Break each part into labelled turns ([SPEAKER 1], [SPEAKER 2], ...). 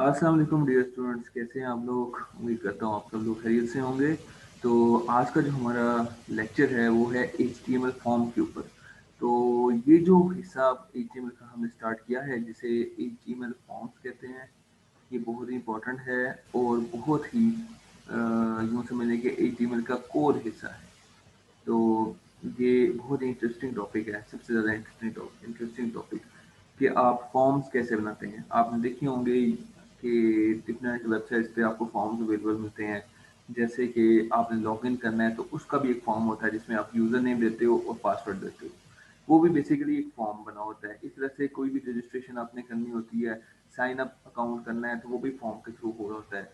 [SPEAKER 1] अस्सलाम वालेकुम dear students, कैसे हैं आप लोग। उम्मीद करता हूँ आप सब लोग खैरियत से होंगे। तो आज का जो हमारा लेक्चर है वो है HTML फॉर्म के ऊपर। तो ये जो हिस्सा HTML का हमने स्टार्ट किया है जिसे HTML फॉर्म्स कहते हैं, ये बहुत ही इम्पोर्टेंट है और बहुत ही यूँ समझिए कि HTML का कोर हिस्सा है। तो ये बहुत ही इंटरेस्टिंग टॉपिक है, सबसे ज़्यादा इंटरेस्टिंग टॉपिक कि आप फॉर्म्स कैसे बनाते हैं। आपने देखे होंगे कि डिफरेंट वेबसाइट्स पे आपको फॉर्म्स अवेलेबल मिलते हैं। जैसे कि आपने लॉगिन करना है तो उसका भी एक फॉर्म होता है जिसमें आप यूज़र नेम देते हो और पासवर्ड देते हो। वो भी बेसिकली एक फॉर्म बना होता है। इस तरह से कोई भी रजिस्ट्रेशन आपने करनी होती है, साइन अप अकाउंट करना है तो वो भी फॉर्म के थ्रू हो होता है।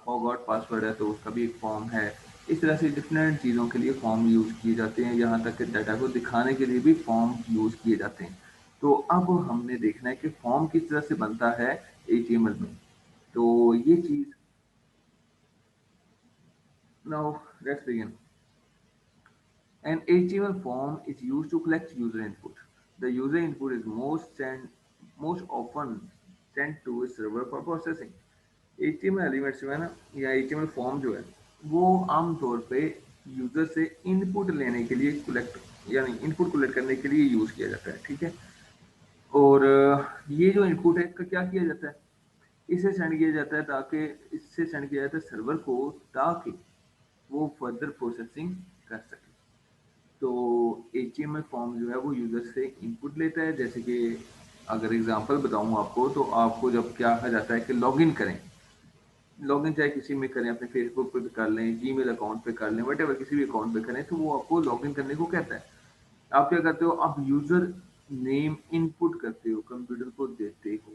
[SPEAKER 1] फॉरगॉट पासवर्ड है तो उसका भी एक फॉर्म है। इस तरह से डिफरेंट चीज़ों के लिए फॉर्म यूज़ किए जाते हैं, यहाँ तक कि डाटा को दिखाने के लिए भी फॉर्म यूज़ किए जाते हैं। तो अब हमने देखना है कि फॉर्म किस तरह से बनता है HTML में। तो ये चीज़, now let's begin. An HTML form is used to collect user input. The user input is most often sent to a server for processing. HTML elements जो है ना, या HTML फॉर्म जो है, वो आमतौर पे यूजर से इनपुट लेने के लिए कलेक्ट यानी इनपुट कलेक्ट करने के लिए यूज किया जाता है। ठीक है। और ये जो इनपुट है इसका क्या किया जाता है, इसे सेंड किया जाता है ताकि इससे सेंड किया जाता है सर्वर को, ताकि वो फर्दर प्रोसेसिंग कर सके। तो HTML फॉर्म जो है वो यूज़र से इनपुट लेता है। जैसे कि अगर एग्जांपल बताऊं आपको, तो आपको जब क्या कहा जाता है कि लॉगिन करें, लॉगिन चाहे किसी में करें, अपने फेसबुक पे भी कर लें, जीमेल अकाउंट पे कर लें, वटेवर किसी भी अकाउंट पे करें, तो वो आपको लॉगिन करने को कहता है। आप क्या करते हो, आप यूज़र नेम इनपुट करते हो, कंप्यूटर को देते हो,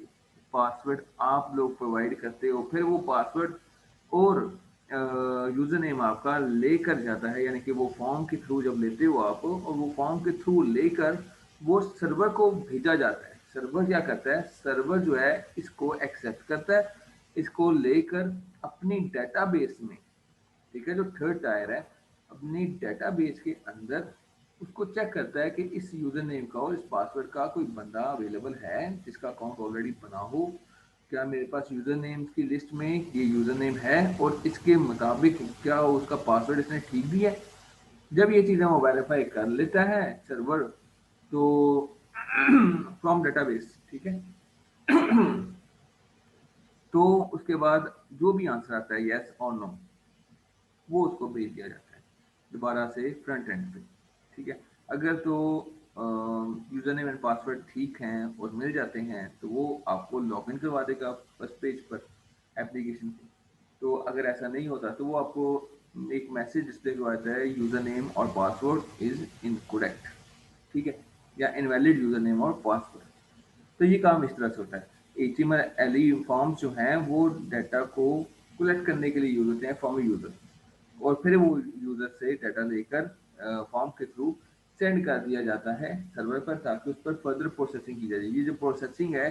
[SPEAKER 1] पासवर्ड आप लोग प्रोवाइड करते हो, फिर वो पासवर्ड और यूज़र नेम आपका लेकर जाता है, यानी कि वो फॉर्म के थ्रू जब लेते हो आप, और वो फॉर्म के थ्रू लेकर वो सर्वर को भेजा जाता है। सर्वर क्या करता है, सर्वर जो है इसको एक्सेप्ट करता है, इसको लेकर अपनी डेटाबेस में, ठीक है, जो थर्ड टायर है, अपनी डेटाबेस के अंदर उसको चेक करता है कि इस यूज़र नेम का और इस पासवर्ड का कोई बंदा अवेलेबल है जिसका अकाउंट ऑलरेडी बना हो। क्या मेरे पास यूज़र नेम्स की लिस्ट में ये यूज़र नेम है और इसके मुताबिक क्या उसका पासवर्ड इसने ठीक दिया है। जब ये चीज़ें वो वेरीफाई कर लेता है सर्वर, तो फ्रॉम डेटाबेस, ठीक है, तो उसके बाद जो भी आंसर आता है यस और नो, वो उसको भेज दिया जाता है दोबारा से फ्रंट एंड पे। ठीक है। अगर तो यूज़र नेम एंड पासवर्ड ठीक हैं और मिल जाते हैं तो वो आपको लॉगिन करवा देगा फर्स्ट पेज पर एप्लीकेशन के। तो अगर ऐसा नहीं होता तो वो आपको एक मैसेज डिस्प्ले करवाता है, यूज़र नेम और पासवर्ड इज़ इनकरेक्ट, ठीक है, या इनवैलिड यूज़र नेम और पासवर्ड। तो ये काम इस तरह से होता है। HTML फॉर्म्स जो हैं वो डाटा को कलेक्ट करने के लिए यूज होते हैं फ्रॉम यूज़र, और फिर वो यूज़र से डाटा लेकर फॉर्म के थ्रू सेंड कर दिया जाता है सर्वर पर, ताकि उस पर फर्दर प्रोसेसिंग की जाए। ये जो प्रोसेसिंग है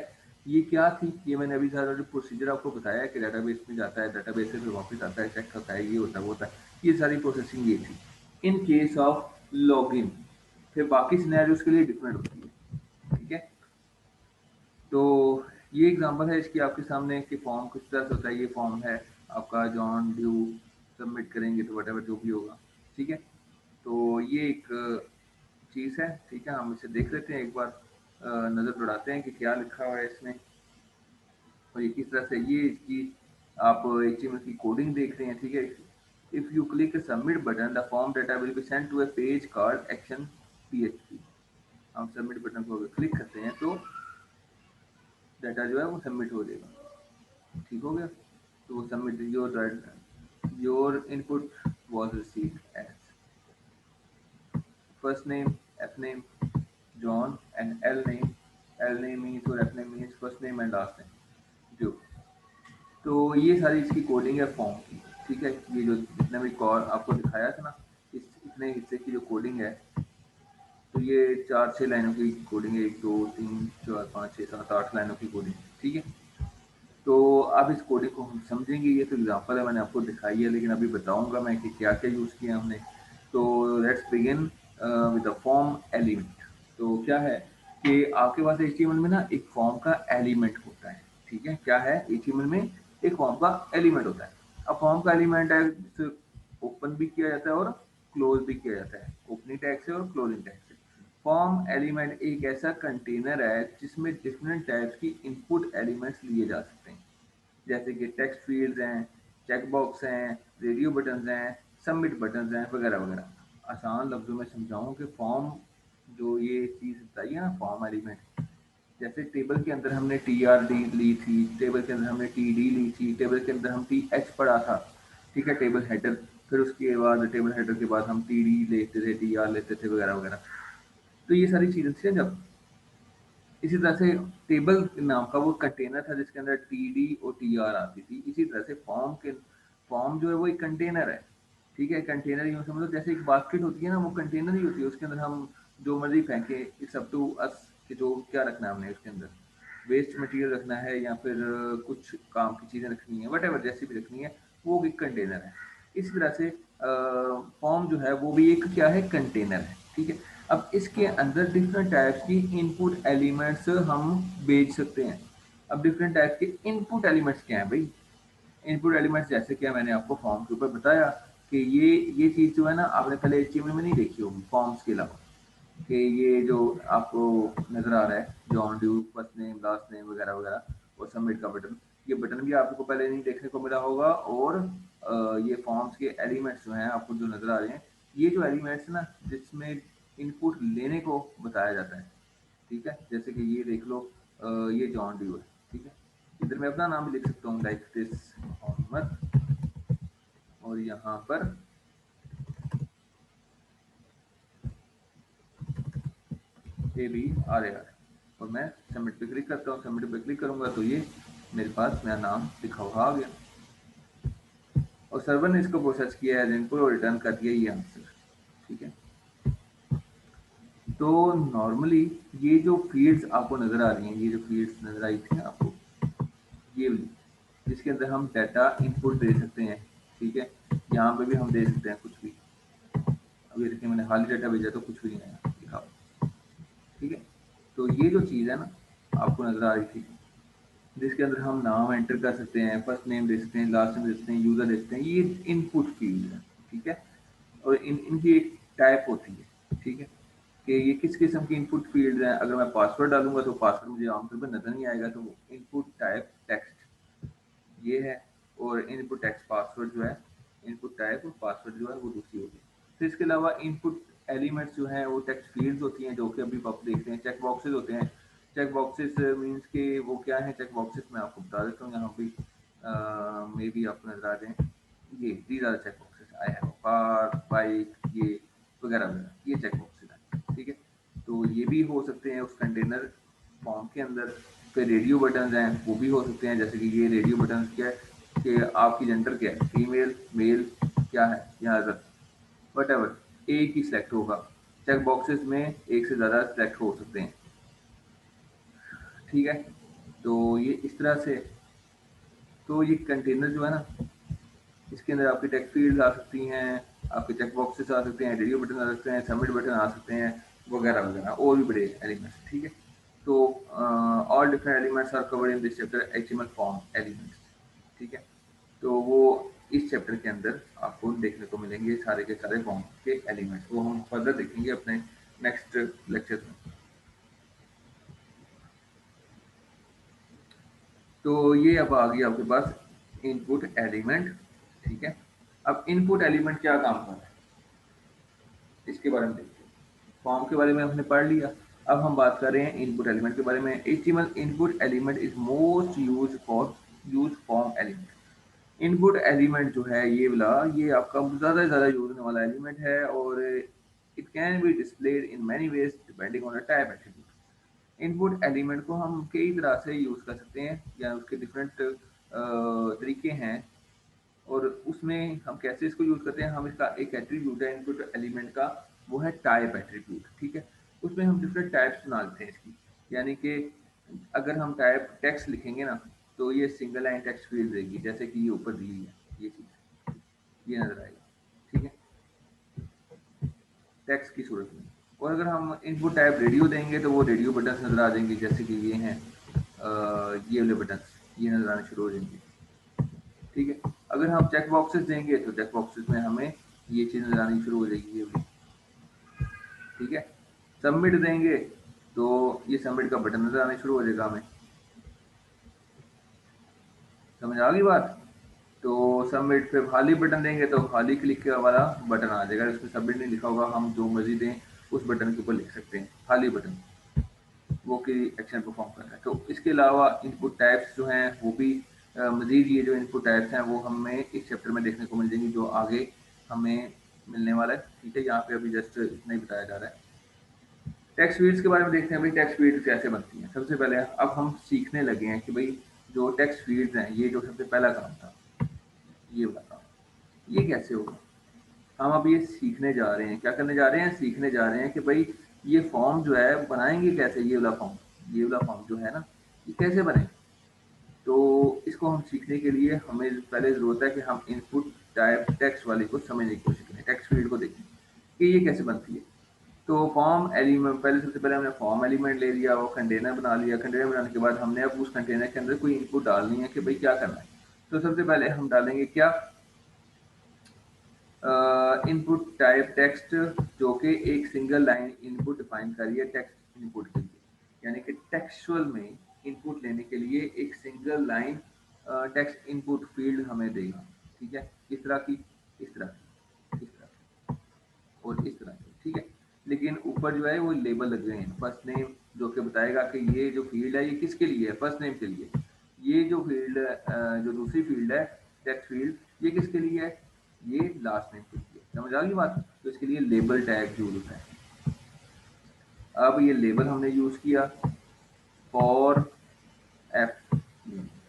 [SPEAKER 1] ये क्या थी, ये मैंने अभी सारा जो प्रोसीजर आपको बताया कि डाटाबेस में जाता है, डाटाबेस से फिर वापस आता है, चेक करता है, ये होता है वो होता है, ये सारी प्रोसेसिंग ये थी इन केस ऑफ लॉगिन। फिर बाकी सिनेरियोज के लिए डिफरेंट होती है। ठीक है। तो ये एग्जांपल है इसकी आपके सामने कि फॉर्म किस तरह से होता है। ये फॉर्म है आपका, जॉन ड्यू, सबमिट करेंगे तो वटेवर जो भी होगा। ठीक है। तो ये एक चीज़ है। ठीक है, हम इसे देख लेते हैं एक बार, नज़र दौड़ाते हैं कि क्या लिखा हुआ है इसमें और ये किस तरह से ये इसकी आप HTML की कोडिंग देख रहे हैं। ठीक है। If you click submit button the form data will be send to a page called action PHP। हम सबमिट बटन को अगर क्लिक करते हैं तो डाटा जो है वो सबमिट हो जाएगा। ठीक हो गया। तो submit your input was received as first name, F name, John, and L name. L name means or F name means first name and last name, जो। तो ये सारी इसकी कोडिंग है फॉर्म की। ठीक है। ये जो जितने भी कॉल आपको दिखाया था ना, इस इतने हिस्से की जो कोडिंग है, तो ये 4-6 लाइनों की कोडिंग है, 1 2 3 4 5 6 7 8 लाइनों की कोडिंग। ठीक है। तो अब इस कोडिंग को हम समझेंगे। ये तो एग्जांपल है, मैंने आपको दिखाई है, लेकिन अभी बताऊंगा मैं कि क्या क्या यूज़ किया हमने। तो let's begin with the form element. तो क्या है कि आपके पास HTML में ना एक फॉर्म का एलिमेंट होता है। ठीक है, क्या है HTML में एक फॉर्म का एलिमेंट होता है। अब फॉर्म का एलिमेंट है जिसे ओपन भी किया जाता है और क्लोज भी किया जाता है, ओपनिंग टैग से और क्लोजिंग टैग से। फॉर्म एलिमेंट एक ऐसा कंटेनर है जिसमें डिफरेंट टाइप्स की इनपुट एलिमेंट्स लिए जा सकते हैं, जैसे कि टेक्स्ट फील्ड्स हैं, चेक बॉक्स हैं, रेडियो बटन्स हैं, सबमिट बटन्स हैं, वगैरह वगैरह। आसान लफ्ज़ों में समझाऊँ कि फॉर्म जो ये चीज़ बताइए ना, फॉर्म एलिमेंट, जैसे टेबल के अंदर हमने टी आर डी ली थी, टेबल के अंदर हमने टी डी ली थी, टेबल के अंदर हम टी एच पढ़ा था, ठीक है, टेबल हेडर। फिर उसके बाद टेबल हेडर के बाद हम टी डी लेते थे, टी आर लेते थे, वगैरह वगैरह। तो ये सारी चीज़ें थी जब। इसी तरह से टेबल नाम का वो कंटेनर था जिसके अंदर टी डी और टी आर आती थी। इसी तरह से फॉर्म जो है वो एक कंटेनर है, ठीक है। कंटेनर यूँ समझ लो जैसे एक बास्केट होती है ना, वो कंटेनर ही होती है, उसके अंदर हम जो मर्जी फेंके, इट्स अप टू अस कि जो क्या रखना है हमने उसके अंदर, वेस्ट मटेरियल रखना है या फिर कुछ काम की चीज़ें रखनी है, वट एवर जैसी भी रखनी है, वो एक कंटेनर है। इसी तरह से फॉर्म जो है वो भी एक क्या है, कंटेनर है, ठीक है। अब इसके अंदर डिफरेंट टाइप्स की इनपुट एलिमेंट्स हम भेज सकते हैं। अब डिफरेंट टाइप्स के इनपुट एलिमेंट्स क्या हैं भाई? इनपुट एलिमेंट्स जैसे कि मैंने आपको फॉर्म के ऊपर बताया कि ये चीज़ जो है ना, आपने पहले एचटीएमएल में नहीं देखी होगी फॉर्म्स के अलावा, कि ये जो आपको नज़र आ रहा है John due, first name, last name, वगैरह वगैरह, और सबमिट का बटन, ये बटन भी आपको पहले नहीं देखने को मिला होगा। और ये फॉर्म्स के एलिमेंट्स जो हैं आपको जो नज़र आ रहे हैं, ये जो एलिमेंट्स ना जिसमें इनपुट लेने को बताया जाता है, ठीक है। जैसे कि ये देख लो, ये जॉन ड्यू है, ठीक है। इधर मैं अपना नाम भी लिख सकता हूँ, लाइक दिस मोहम्मद, और यहाँ पर ABRAR, और मैं सबमिट पे क्लिक करता हूँ। सबमिट पे क्लिक करूँगा तो ये मेरे पास मेरा नाम लिखा हुआ आ गया, और सर्वर ने इसको प्रोसेस किया है इनपुट और रिटर्न कर दिया ये आंसर, ठीक है। तो नॉर्मली ये जो फील्ड्स आपको नज़र आ रही हैं, ये जो फील्ड्स नज़र आई थी आपको, ये जिसके अंदर हम डाटा इनपुट दे सकते हैं, ठीक है। यहाँ पे भी हम दे सकते हैं कुछ भी। अभी देखिए मैंने खाली डाटा भेजा तो कुछ भी नहीं आया लिखा, ठीक है। तो ये जो चीज़ है ना आपको नज़र आ रही थी, जिसके अंदर हम नाम एंटर कर सकते हैं, फर्स्ट नेम दे सकते हैं, लास्ट नेम दे सकते हैं, यूज़र दे सकते हैं, ये इनपुट फील्ड है, ठीक है। और इनकी एक टाइप होती है, ठीक है, कि ये किस किस्म की इनपुट फील्ड है। अगर मैं पासवर्ड डालूंगा तो पासवर्ड मुझे आमतौर पर नज़र नहीं आएगा, तो इनपुट टाइप टेक्स्ट ये है, और इनपुट टेक्स्ट पासवर्ड जो है, इनपुट टाइप और पासवर्ड जो है वो दूसरी होगी। फिर इसके अलावा इनपुट एलिमेंट्स जो हैं वो टेक्स्ट फील्ड्स होती हैं, जो कि अभी आप देखते हैं चेक बॉक्सेस होते हैं। चेक बॉक्सेस मीन्स के वो क्या है, चेक बॉक्सेस मैं आपको बता देता हूँ यहाँ पे, मे बी आपको नजर आ जाए, ये these are check boxes, I have car, bike, ये वगैरह वगैरह, ये चेक बॉक्सेस हैं, ठीक है। तो ये भी हो सकते हैं उस कंटेनर फॉर्म के अंदर। फिर रेडियो बटन्स हैं, वो भी हो सकते हैं, जैसे कि ये रेडियो बटन्स क्या है कि आपकी जेंडर क्या है, फीमेल, मेल, क्या है या अदर, वट एवर एक ही सिलेक्ट होगा। चेक बॉक्सेस में एक से ज़्यादा सिलेक्ट हो सकते हैं, ठीक है। तो ये इस तरह से, तो ये कंटेनर जो है ना, इसके अंदर आपकी टेक्स्ट फील्ड्स आ सकती हैं, आपके चेक बॉक्सेस आ सकते हैं, रेडियो बटन आ सकते हैं, सबमिट बटन आ सकते हैं, वगैरह वगैरह, और भी बड़े एलिमेंट्स, ठीक है। तो all different elements are covered in this chapter HTML form elements, ठीक है। तो वो इस चैप्टर के अंदर आपको देखने को मिलेंगे सारे के सारे फॉर्म के एलिमेंट्स, वो हम फर्दर देखेंगे अपने नेक्स्ट लेक्चर में। तो ये अब आ गया आपके पास इनपुट एलिमेंट, ठीक है। अब इनपुट एलिमेंट क्या काम कर रहा है इसके बारे में देखते हैं। फॉर्म के बारे में हमने पढ़ लिया, अब हम बात कर रहे हैं इनपुट एलिमेंट के बारे में। HTML input element is most use for use form element. Input element जो है ये वाला, ये आपका ज़्यादा से ज़्यादा यूज होने वाला एलिमेंट है, और it can be displayed in many ways depending on the type attribute. Input element को हम कई तरह से यूज़ कर सकते हैं, या उसके डिफरेंट तरीके हैं, और उसमें हम कैसे इसको यूज़ करते हैं, हम इसका एक एट्रीब्यूट है इनपुट एलिमेंट का, वो है टाइप एट्रीब्यूट, ठीक है। उसमें हम डिफरेंट टाइप्स बना लेते हैं इसकी, यानी कि अगर हम टाइप टेक्स्ट लिखेंगे ना, तो ये सिंगल लाइन टेक्स्ट फील्ड देगी, जैसे कि ये ऊपर दी हुई है ये चीज़, ये नज़र आएगी, ठीक है, टेक्स्ट की सूरत में। और अगर हम इनपुट टाइप रेडियो देंगे तो वो रेडियो बटन नज़र आ जाएंगे, जैसे कि ये हैं ये वाले बटन, ये नजर आने शुरू हो जाएंगे। ठीक है, अगर हम चेक बॉक्सेस देंगे तो चेक बॉक्सेस में हमें ये चीज़ नजर आनी शुरू हो जाएगी ये भी। ठीक है, सबमिट देंगे तो ये सबमिट का बटन नजर आने शुरू हो जाएगा हमें। समझ आ गई बात? तो सबमिट पे खाली बटन देंगे तो खाली क्लिक वाला बटन आ जाएगा, उसमें सबमिट नहीं लिखा होगा, हम जो मर्जी दें उस बटन के ऊपर लिख सकते हैं खाली बटन, वो की एक्शन परफॉर्म कर रहा है। तो इसके अलावा इनपुट टाइप्स जो हैं वो भी मजीद ये जो इनपुट टाइप्स हैं वो हमें इस चैप्टर में देखने को मिल जाएंगी जो आगे हमें मिलने वाला है। ठीक है, यहाँ पे अभी जस्ट इतना ही बताया जा रहा है। टेक्स्ट फील्ड्स के बारे में देखते हैं भाई, टेक्स्ट फील्ड कैसे बनती हैं। सबसे पहले अब हम सीखने लगे हैं कि भाई जो टेक्स्ट फील्ड्स हैं, ये जो सबसे पहला काम था ये वाला काम, ये कैसे होगा। हम अब ये सीखने जा रहे हैं, क्या करने जा रहे हैं, सीखने जा रहे हैं कि भाई ये फॉर्म जो है बनाएंगे कैसे, ये वाला फॉर्म, ये वाला फॉर्म जो है ना ये कैसे बने। तो इसको हम सीखने के लिए हमें पहले ज़रूरत है कि हम इनपुट टाइप टेक्स्ट वाले को समझने की कोशिश करें, टेक्स्ट फील्ड को देखें कि ये कैसे बनती है। तो फॉर्म एलिमेंट, पहले सबसे पहले हमने फॉर्म एलिमेंट ले लिया, वो कंटेनर बना लिया। कंटेनर बनाने के बाद हमने अब उस कंटेनर के अंदर कोई इनपुट डालनी है कि भाई क्या करना है। तो सबसे पहले हम डालेंगे क्या, इनपुट टाइप टेक्स्ट, जो कि एक सिंगल लाइन इनपुट डिफाइन करी है टेक्स्ट इनपुट के लिए, यानी कि टेक्सचुअल में इनपुट लेने के लिए एक single line text input field हमें देगा। ठीक है, इस तरह की, इस तरह की, इस तरह की और इस तरह की। ठीक है, लेकिन ऊपर जो है वो लेबल लग गए हैं, फर्स्ट नेम जो कि बताएगा कि ये जो फील्ड है ये किसके लिए है, फर्स्ट नेम के लिए। ये जो फील्ड जो दूसरी फील्ड है टेक्स्ट फील्ड, ये किसके लिए है, ये लास्ट नेम के लिए। समझ आ गई बात? तो इसके लिए लेबल टैग यूज होता है। अब ये लेबल हमने यूज किया फॉर एफ,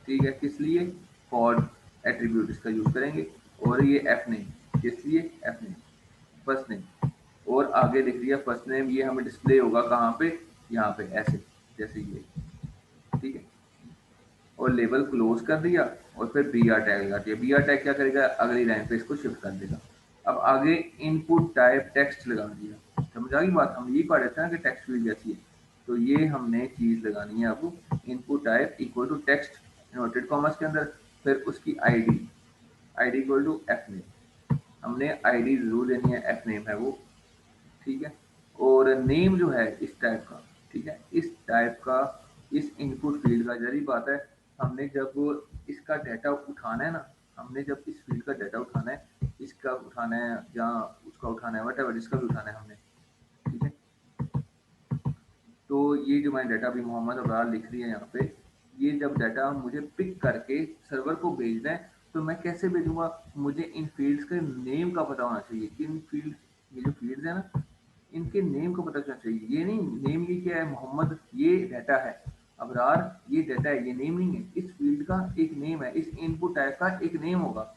[SPEAKER 1] ठीक है, किस लिए, फॉर एट्रीब्यूट इसका यूज करेंगे। और ये एफ नेम किस लिए, एफ नेम फर्स्ट नेम। और आगे लिख दिया फर्स्ट नेम, ये हमें डिस्प्ले होगा कहाँ पे, यहाँ पे ऐसे, जैसे ये। ठीक है, और लेबल क्लोज कर दिया और फिर बी आर टैग लगा दिया। बी आर टैग क्या करेगा, अगली लाइन पे इसको शिफ्ट कर देगा। अब आगे इनपुट टाइप टेक्स्ट लगा दिया। समझ आ गई बात? हम यही पढ़ रहे थे ना कि टेक्स्ट फील्ड जैसी है, तो ये हमने चीज लगानी है अब, input type equal to text inverted commas के अंदर, फिर उसकी ID, ID equal to F name. हमने आईडी जरूर देनी है, एफ नेम है वो। ठीक है, और नेम जो है इस टाइप का, ठीक है, इस टाइप का, इस इनपुट फील्ड का, जरी बात है, हमने जब इसका डाटा उठाना है ना, हमने जब इस फील्ड का डाटा उठाना है, इसका उठाना है या उसका उठाना है, वट जिसका भी उठाना है हमने। ठीक है, तो ये जो मैंने डाटा अभी मोहम्मद अबरार लिख रही है यहाँ पे, ये जब डाटा मुझे पिक करके सर्वर को भेजना है, तो मैं कैसे भेजूंगा, मुझे इन फील्ड्स के नेम का पता होना चाहिए। इन फील्ड, ये जो फील्ड्स है ना, इनके नेम को पता होना चाहिए। ये नहीं नेम, ये क्या है, मोहम्मद ये डाटा है, अबरार ये डाटा है, ये नेम नहीं है। इस फील्ड का एक नेम है, इस इनपुट टाइप का एक नेम होगा।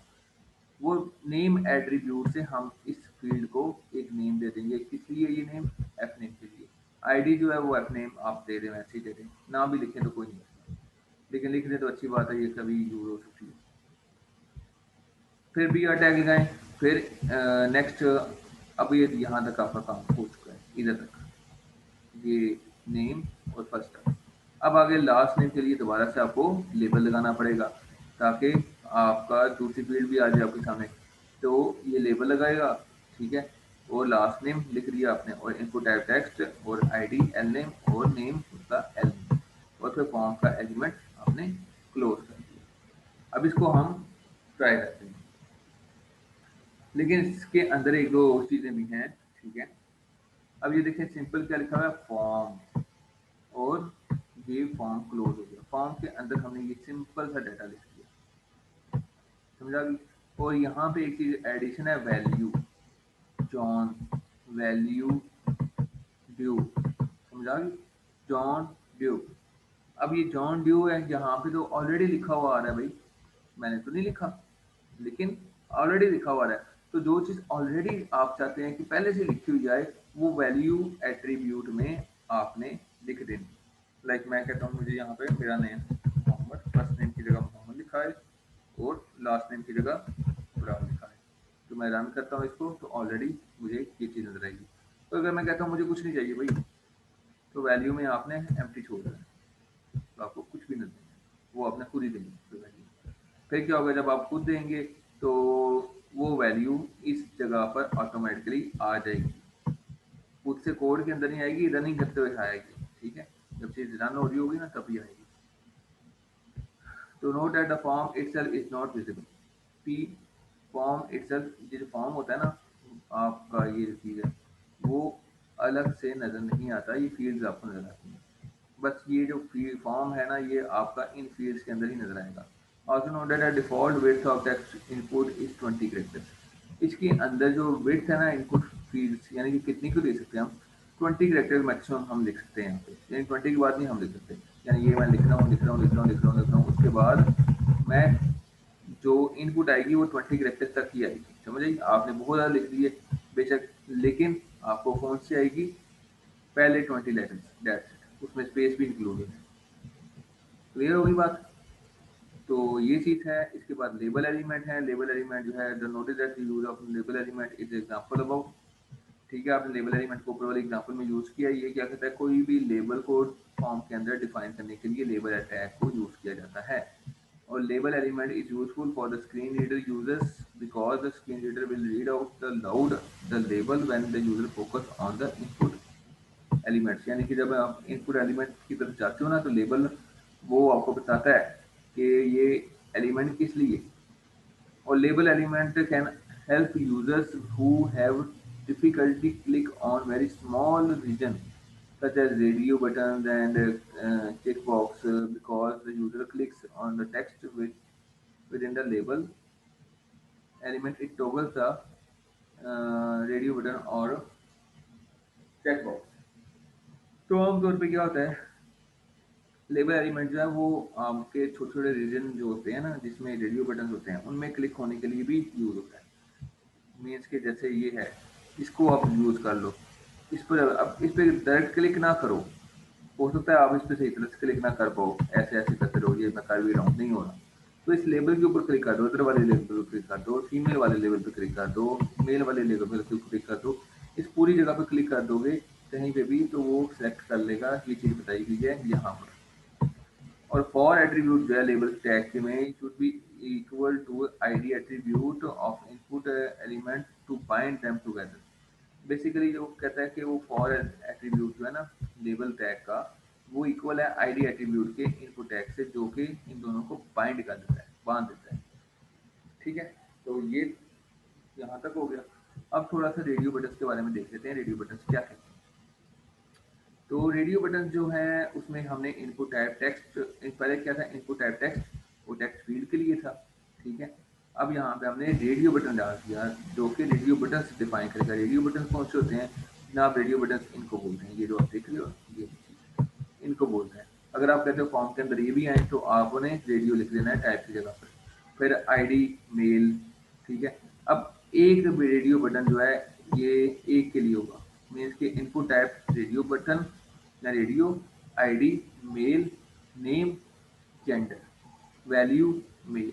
[SPEAKER 1] वो नेम एट्रीब्यूट से हम इस फील्ड को एक नेम दे देंगे। किस लिए ये नेम, एफ नेम के लिए। आईडी जो है वो एफ नेम आप दे दें, वैसे ही दे दें, ना भी लिखें तो कोई नहीं, लेकिन लिख दें तो अच्छी बात है, ये कभी यूज हो सकती है। फिर बी आर टैग लगाएं। फिर नेक्स्ट, अब ये यहाँ तक आपका काम हो चुका है, इधर तक ये नेम और फर्स्ट टर्म। अब आगे लास्ट नेम के लिए दोबारा से आपको लेबल लगाना पड़ेगा, ताकि आपका दूसरी फील्ड भी आ जाए आपके सामने। तो ये लेबल लगाएगा, ठीक है, और लास्ट नेम लिख दिया आपने, और इनपुट टाइप टेक्स्ट, और आईडी एल नेम, और नेम उसका एल नेम, और फिर फॉर्म का एलिमेंट आपने क्लोज कर दिया। अब इसको हम ट्राई करते हैं, लेकिन इसके अंदर एक दो चीज़ें भी हैं। ठीक है, अब ये देखें सिंपल क्या लिखा हुआ है, फॉर्म, और ये फॉर्म क्लोज हो गया। फॉर्म के अंदर हमने ये सिंपल सा डाटा लिख दिया। समझा गई? और यहाँ पे एक चीज एडिशन है, वैल्यू जॉन, वैल्यू ड्यू। समझा गई? John due. अब ये जॉन ड्यू है, यहाँ पे तो ऑलरेडी लिखा हुआ आ रहा है भाई, मैंने तो नहीं लिखा, लेकिन ऑलरेडी लिखा हुआ है। तो जो चीज़ ऑलरेडी आप चाहते हैं कि पहले से लिखी हुई जाए, वो वैल्यू एट्रीब्यूट में आपने लिख देनी। लाइक मैं कहता हूँ मुझे यहाँ पे मेरा नेम मोहम्मद, फर्स्ट नेम की जगह मोहम्मद लिखा है और लास्ट नेम की जगह ब्राउन लिखा है। तो मैं रन करता हूँ इसको, तो ऑलरेडी मुझे ये चीज़ नजर आएगी। तो अगर मैं कहता हूँ मुझे कुछ नहीं चाहिए भाई, तो वैल्यू में आपने एम्प्टी छोड़ देना है, तो आपको कुछ भी नजर नहीं आएगा। वो आपने खुद ही देनी है वैल्यू। फिर क्या होगा, जब आप खुद देंगे तो वो वैल्यू इस जगह पर ऑटोमेटिकली आ जाएगी, खुद से कोड के अंदर नहीं आएगी, रनिंग करते हुए आएगी। ठीक है, जब चीज रन हो रही होगी ना तभी आएगी। To note that the form itself is not visible. P form itself, ये जो फॉर्म होता है ना आपका, ये जो चीज़ है वो अलग से नज़र नहीं आता, ये फील्ड्स आपको नज़र आती हैं। बस ये जो फॉर्म है ना ये आपका इन फील्ड्स के अंदर ही नज़र आएगा। Also note that the default width of text input is 20 characters. इसके अंदर जो width है ना इनपुट फील्ड्स यानी कि कितनी को दे सकते हैं हम, 20 कैरेक्टर मैक्सिमम हम लिख सकते हैं यहाँ पे, यानी 20 के बाद नहीं हम लिख सकते। यानी ये मैं लिख रहा हूँ लिख रहा हूँ लिख रहा हूँ लिख रहा हूँ लिख रहा हूँ, उसके बाद मैं जो इनपुट आएगी वो 20 कैरेक्टर तक ही आएगी। समझ आई, आपने बहुत ज़्यादा लिख दिए बेशक, लेकिन आपको कौन सी आएगी, पहले 20 लेटर्स, दैट्स इट, उसमें स्पेस भी इंक्लूडेड है। क्लियर होगी बात। तो ये चीज़ है। इसके बाद लेबल एलिमेंट है। लेबल एलिमेंट जो है, the notice that use of label element is example about. ठीक है, आपने लेबल एलिमेंट को ऊपर वाले एग्जांपल में यूज किया। ये क्या कहता है, कोई भी लेबल को फॉर्म के अंदर डिफाइन करने के लिए लेबल टैग को यूज किया जाता है। और label element is useful for the screen reader users because the screen reader will read out the loud the label when the user focus on the input elements. यानी कि जब आप input element की तरफ जाते हो ना तो लेबल वो आपको बताता है कि ये एलिमेंट किस लिए। or label element can help users who have difficulty click on very small region such as radio buttons and checkbox because the user clicks on the text within the label element, it toggles the radio button or checkbox। तो आमतौर पे क्या होता है, label element जो है वो आपके छोटे छोटे रीजन जो होते हैं ना जिसमें रेडियो बटन होते हैं उनमें क्लिक होने के लिए भी यूज होता है। मीन्स के जैसे ये है, इसको आप यूज कर लो, इस पर अब इस पर डायरेक्ट क्लिक ना करो, हो सकता है आप इस पर सही तरह से क्लिक ना कर पाओ, ऐसे ऐसे करते रहो, ये मैं कर भी रहा हूँ नहीं हो रहा। तो इस लेबल के ऊपर क्लिक कर दो, इधर वाले लेबल पर क्लिक कर दो, फीमेल वाले लेवल पर क्लिक कर दो, मेल वाले लेवल पर क्लिक कर दो। इस पूरी जगह पर क्लिक कर दोगे कहीं पे भी तो वो सेलेक्ट कर लेगा, ये चीज़ बताई गई है यहाँ पर। और फॉर एट्रीब्यूट जो है लेबल टैग में should be equal to ID attribute of input element to bind them together. Basically जो कहता है कि वो फॉर एट्रीब्यूट जो है ना लेबल टैग का, वो इक्वल है आईडी एट्रीब्यूट के इनपुट टैग से, जो कि इन दोनों को बाइंड कर देता है, बांध देता है। ठीक है, तो ये यहाँ तक हो गया। अब थोड़ा सा रेडियो बटन्स के बारे में देख लेते हैं, रेडियो बटन्स क्या कहते हैं। तो रेडियो बटन जो है उसमें हमने इनपुट टाइप टेक्स्ट, पहले क्या था इनपुट टाइप टेक्स्ट, वो टेक्स्ट फील्ड के लिए था। ठीक है, अब यहाँ पे हमने रेडियो बटन डाल दिया जो कि रेडियो बटन से डिफाइन करेगा। रेडियो बटन कौन से होते हैं जनाब, रेडियो बटन इनको बोलते हैं, ये जो आप देख रहे हो ये इनको बोलते हैं। अगर आप कहते हो फॉर्म के अंदर ये भी आए तो आपने रेडियो लिख देना है टाइप की जगह पर, फिर आईडी मेल। ठीक है, अब एक रेडियो बटन जो है ये एक के लिए होगा, मीन्स के इनपुट टाइप रेडियो बटन या radio, ID male, name, gender, value male,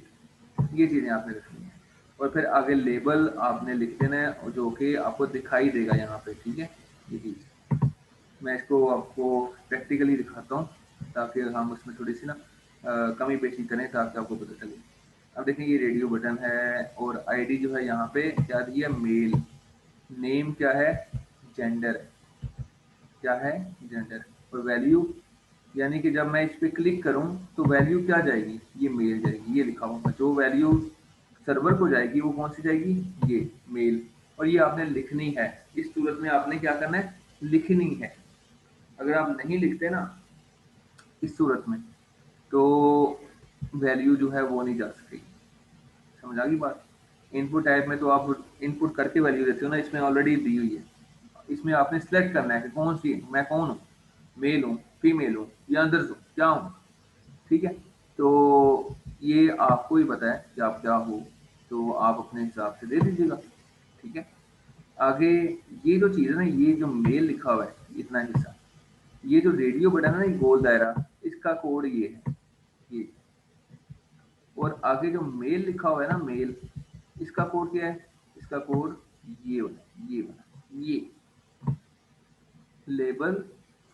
[SPEAKER 1] ये चीज़ें आपने रखनी है। और फिर आगे लेबल आपने लिख देना है जो कि आपको दिखाई देगा यहाँ पे। ठीक है, ये चीज़ मैं इसको आपको प्रैक्टिकली दिखाता हूँ ताकि हम उसमें थोड़ी सी ना कमी पेशी करें ताकि आपको पता चले। अब देखिए ये रेडियो बटन है और आईडी जो है यहाँ पे क्या दिया, मेल, नेम क्या है, जेंडर, क्या है जेंडर, और वैल्यू यानी कि जब मैं इस पर क्लिक करूं तो वैल्यू क्या जाएगी, ये मेल जाएगी। ये लिखा हुआ जो वैल्यू सर्वर को जाएगी वो कौन सी जाएगी, ये मेल। और ये आपने लिखनी है, इस सूरत में आपने क्या करना है, लिखनी है। अगर आप नहीं लिखते ना इस सूरत में तो वैल्यू जो है वो नहीं जा सकेगी। समझ आ गई बात। इनपुट टाइप में तो आप इनपुट करके वैल्यू देते हो ना, इसमें ऑलरेडी दी हुई है। इसमें आपने सेलेक्ट करना है कि कौन सी, मैं कौन हूँ, मेल हूँ, फीमेल हूँ या अंदर हूँ, क्या हूँ। ठीक है, तो ये आपको ही पता है कि आप क्या हो, तो आप अपने हिसाब से दे दीजिएगा। ठीक है, आगे ये जो चीज़ है ना, ये जो मेल लिखा हुआ है इतना हिस्सा, ये जो रेडियो बटन है ना ये गोल दायरा, इसका कोड ये है ये। और आगे जो मेल लिखा हुआ है ना मेल, इसका कोड क्या है, इसका कोड ये वाला, ये वाला, ये लेबल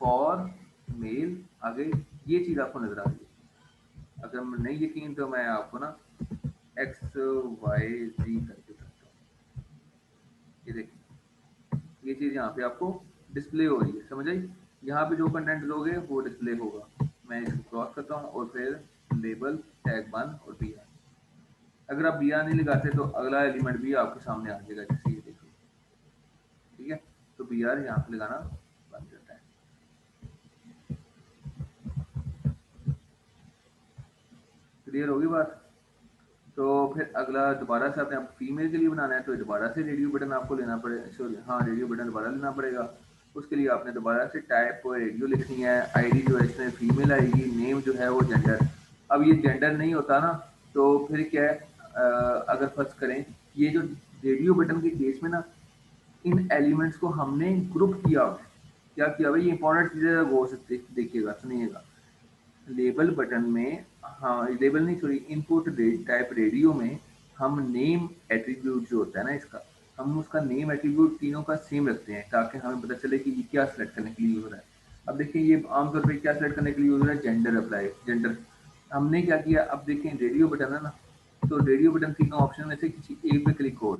[SPEAKER 1] फॉर मेल। आगे ये चीज आपको नजर आ रही है, अगर नहीं यकीन तो मैं आपको ना एक्स वाई जी करके करता हूँ। ये देखिए, ये चीज़ यहाँ पे आपको डिस्प्ले हो रही है, समझ आई? यहाँ पे जो कंटेंट दोगे वो डिस्प्ले होगा। मैं इसको क्रॉस करता हूँ और फिर लेबल टैग 1 और बी आर। अगर आप बी आर नहीं लगाते तो अगला एलिमेंट भी आपके सामने आ जाएगा, जैसे ये देखिए। ठीक है, तो बी आर यहाँ पे लगाना बंद करता है। क्लियर होगी बात? तो फिर अगला दोबारा से आपने फीमेल के लिए बनाना है तो दोबारा से रेडियो बटन आपको लेना पड़ेगा, सॉरी हाँ, रेडियो बटन दोबारा लेना पड़ेगा। उसके लिए आपने दोबारा से टाइप रेडियो लिखनी है, आईडी जो है इसमें फीमेल आएगी, नेम जो है वो जेंडर। अब ये जेंडर नहीं होता ना, तो फिर क्या है, अगर फर्ज करें ये जो रेडियो बटन के केस में ना, इन एलिमेंट्स को हमने ग्रुप किया हुआ है। क्या किया हुआ है, ये इंपॉर्टेंट चीज़ें गौर से देखिएगा, सुनिएगा। लेबल बटन में, हाँ लेबल नहीं सॉरी, इनपुट टाइप रेडियो में हम नेम एट्रीब्यूट जो होता है ना इसका, हम उसका नेम एट्रीब्यूट तीनों का सेम रखते हैं ताकि हमें पता चले कि ये क्या सेलेक्ट करने के लिए यूज हो रहा है। अब देखिए ये आमतौर पे क्या सेलेक्ट करने के लिए यूज हो रहा है, जेंडर अप्लाई, जेंडर। हमने क्या किया, अब देखिए रेडियो बटन है ना, तो रेडियो बटन तीनों ऑप्शन में से किसी एक पे क्लिक हो।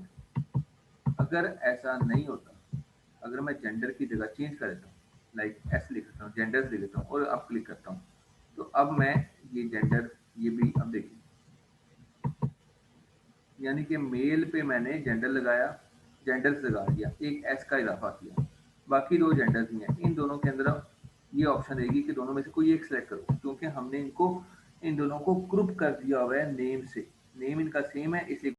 [SPEAKER 1] अगर ऐसा नहीं होता, अगर मैं जेंडर की जगह चेंज कर देता हूँ, लाइक एस लिख देता हूँ, जेंडर लिख देता हूँ और अब क्लिक करता हूँ, तो अब मैं ये जेंडर, ये भी अब देखिए, यानी कि मेल पे मैंने जेंडर लगाया, जेंडर्स लगा दिया, एक एस का इजाफा किया, बाकी दो जेंडर्स ही हैं। इन दोनों के अंदर ये ऑप्शन रहेगी कि दोनों में से कोई एक सेलेक्ट करो, क्योंकि हमने इनको इन दोनों को ग्रुप कर दिया हुआ है नेम से। नेम इनका सेम है इसलिए